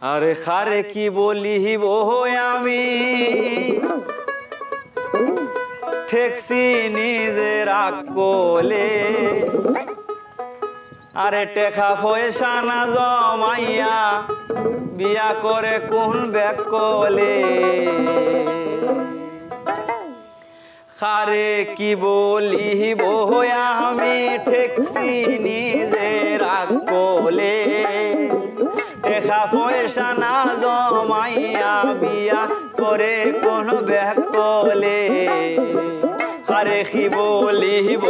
আরে খারে কি বলিব আমি ঠেকছি নিজের কোলে আরে টেকা পয়সা না জমাইয়া বিয়া করে কোন ব্যাগ কোলে খারে কি বলিব আমি ঠেকছি নিজের কোলে টেকা পয়সা না জমাইয়া বিয়া করে কোন ব্যাগ কোলে আরে কি বলিব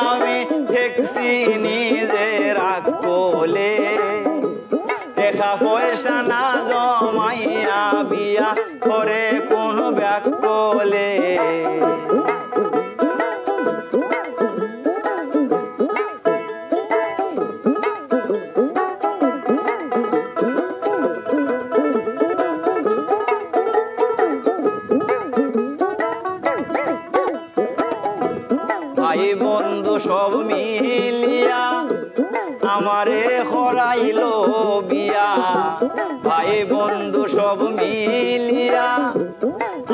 আমি ঠেকছি নিজের কোলে টেকা পয়সা না জমাইয়া বিয়া করে কোন ব্যাগ কোলে ভাই বন্ধু সব মিলিয়া আমারে হরাইলো বিয়া ভাই বন্ধু সব মিলিয়া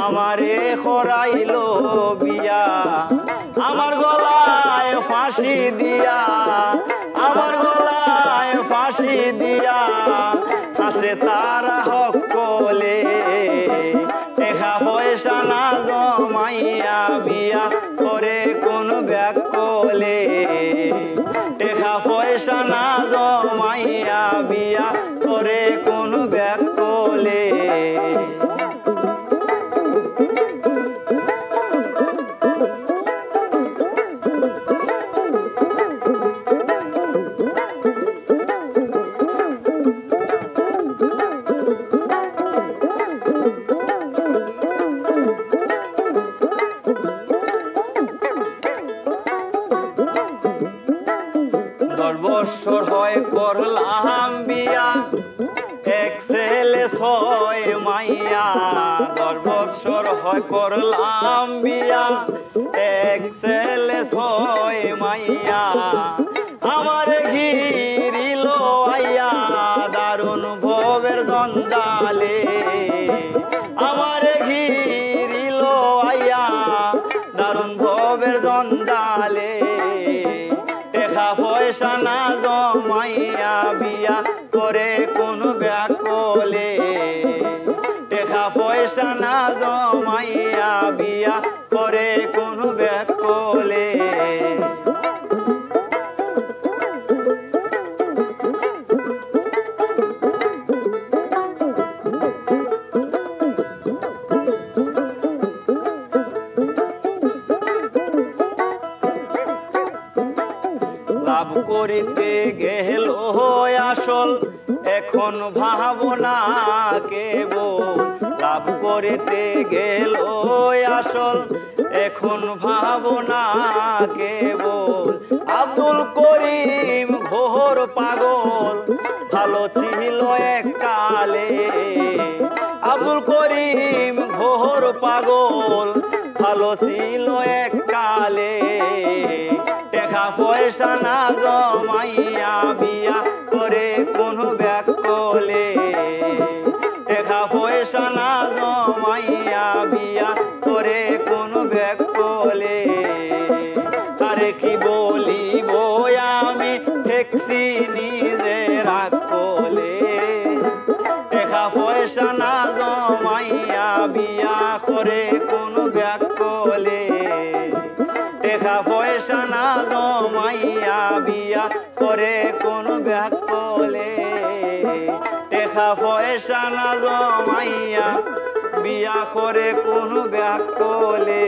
আমারে হরাইলো বিয়া আমার গলায় ফাঁসি দিয়া আমার গলায় ফাঁসি দিয়া হাসে তারা হক কোলে টেকা পয়সা না জমাইয়া বিয়া করে কোন ব্যাগ কোলে টেকা পয়সা না জমাইয়া বিয়া করে কোন ব্যাগ কোলে বৎসর হয় করলাম বিয়া এক ছেলে ছয় মাইয়া 10 বৎসর হয় করলাম বিয়া এক ছেলে ছয় মাইয়া আমার ঘিরিল আইয়া দারুণ ভবের জঞ্জালে আমার ঘিরিল আইয়া দারুণ ভবের জঞ্জালে টেকা পয়সা না জমাইয়া বিয়া করে কোন ব্যাগ কোলে টেকা পয়সা না জমাইয়া বিয়া করে কোন ব্যাগ কোলে লাভ করিতে গেল আসল এখন ভাবনা কেবল লাভ করিতে গেল আসল এখন ভাবনা কেবল আব্দুল করিম ঘোর পাগল ভালো ছিল এক কালে আব্দুল করিম ঘোর পাগল ভালো ছিল এক কালে টেকা পয়সা না জমাইয়া বিয়া করে কোন ব্যাগ কোলে টেকা পয়সা না জমাইয়া বিয়া করে কোন ব্যাগ কোলে আরে কি বলিব আমি ঠেকছি নিজের কোলে টেকা পয়সা না জমাইয়া বিয়া করে কোন ব্যাগ কোলে টেকা পয়সা না জমাইয়া বিয়া করে কোন ব্যাগ কোলে টেকা পয়সা না জমাইয়া বিয়া করে কোন ব্যাগ কোলে।